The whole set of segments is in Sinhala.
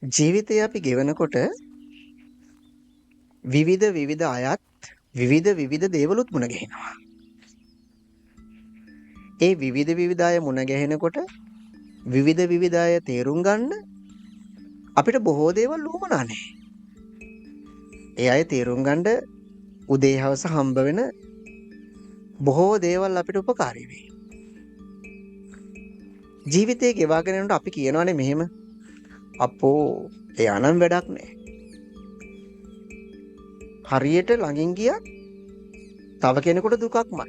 ජීවිතය අපි ගෙවනකොට විවිධ අයත් විවිධ දේවලුත් මුණ ගැහෙනවා. ඒ විවිධ අය මුණ ගැහෙනකොට විවිධ අය තේරුම් ගන්න අපිට බොහෝ දේවල් උවමනා නැහැ. ඒ අය තේරුම් ගන්න උදේ හවස හම්බ වෙන බොහෝ දේවල් අපිට උපකාරී වෙයි. ජීවිතේ ගෙවාගෙන යනකොට අපි කියනවානේ මෙහෙම අපෝ එයා නම් වැඩක් නැහැ. හරියට ළඟින් ගියා තව කෙනෙකුට දුකක්මයි.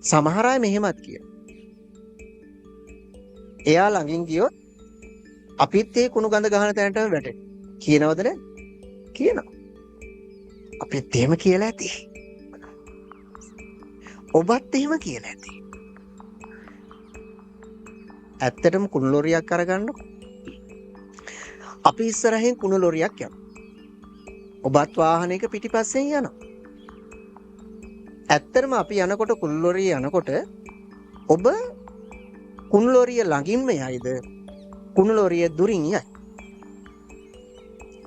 සමහර අය මෙහෙමත් කියනවා. එයා ළඟින් ගියොත් අපිත් ඒ කුණු ගඳ ගහන තැනටම වැටෙනවා. කියනවද නැද්ද? කියනවා. අපිත් එහෙම කියලා ඇති. ඔබත් එහෙම කියලා ඇති. ඇත්තටම කුණු ලොරියක් අරගන්නකො. අපි ඉස්සරහින් කුණු ලොරියක් යනවා. ඔබත් වාහනයක පිටිපස්සෙන් යනවා. ඇත්තටම අපි යනකොට කුණු ලොරිය යනකොට ඔබ කුණු ලොරිය ළඟින්ම යයිද කුණු ලොරිය දුරින් යයි?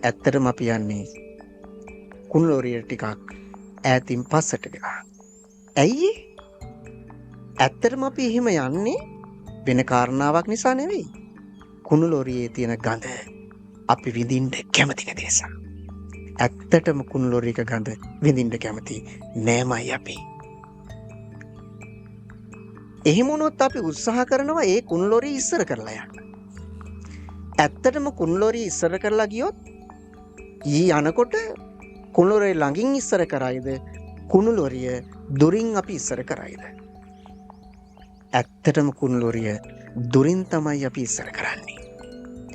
ඇත්තටම අපි යන්නේ කුණු ලොරිය ටිකක් ඈතින් පස්සට ගලා. ඇයි? ඇත්තටම අපි එහෙම යන්නේ වෙන කාරණාවක් නිසා නෙවෙයි. කුණු ලොරියේ තියෙන ගඳ අපි විඳින්න කැමති නැති නිසා. ඇත්තටම කුණු ලොරියක ගඳ විඳින්න කැමති නෑමයි අපි. එහෙම වුණොත් අපි උත්සාහ කරනවා ඒ කුණු ලොරිය ඉස්සර කරලා යන්න. ඇත්තටම කුණු ලොරිය ඉස්සර කරලා ගියොත් ඊ යනකොට කුණු ලොරිය ළඟින් ඉස්සර කරයිද කුණු ලොරිය දුරින් අපි ඉස්සර කරයිද? ඇත්තටම කුණු ලොරිය දුරින් තමයි අපි ඉස්සර කරන්නේ.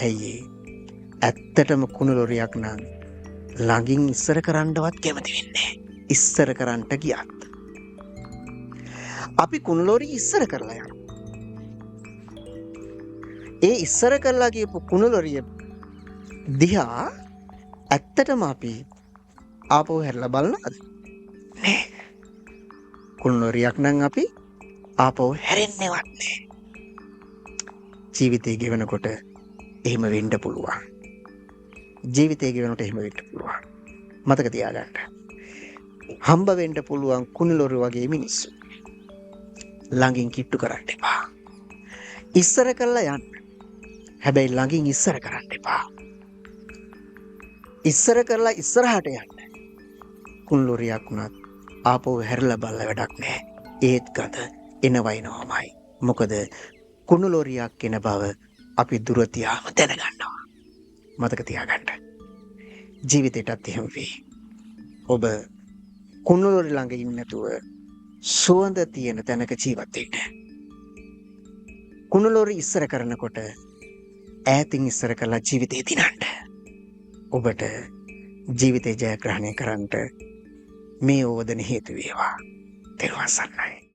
ඇයි? ඇත්තටම කුණු ලොරියක් නම් ළඟින් ඉස්සර කරන්නවත් කැමති වෙන්නේ නැහැ. ඉස්සර කරන්නට ගියත් අපි කුණු ලොරිය ඉස්සර කරලා යනවා. ඒ ඉස්සර කරලා ගියපු කුණු ලොරිය දිහා ඇත්තටම අපි ආපහු හැරලා බලනවද? නෑ. කුණු ලොරියක් නම් අපි ආපහු හැරෙන්නේවත් නෑ. ජීවිතේ ගෙවනකොට එහෙම වෙන්න පුළුවන්. ජීවිතේ ගෙවනකොට එහෙම වෙන්න පුළුවන්. මතක තියාගන්න. හම්බ වෙන්න පුළුවන් කුණු ලොරි වගේ මිනිස්සු. ළඟින් කිට්ටු කරන්න එපා. ඉස්සර කරලා යන්න. හැබැයි ළඟින් ඉස්සර කරන්න එපා. ඉස්සර කරලා ඉස්සරහට යන්න. කුණු ලොරියක් උනත් ආපහු හැරලා බලලා වැඩක් නැහැ. ඒත් ගඳ එනවයිනවමයි. මොකද කුණු ලොරියක් එන බව අපි දුර තියාම දැනගන්නවා. මතක තියාගන්න. ජීවිතේටත් එහෙම වෙයි. ඔබ කුණු ලොරි ළඟ ඉන්නේ නැතුව සුවඳ තියෙන තැනක ජීවත් වෙන්න. කුණු ලොරි ඉස්සර කරනකොට ඈතින් ඉස්සර කරලා ජීවිතේ දිනන්න. ඔබට ජීවිතේ ජයග්‍රහණය කරන්නට මේ ඕවදන හේතු වේවා. තෙරුවන් සරණයි.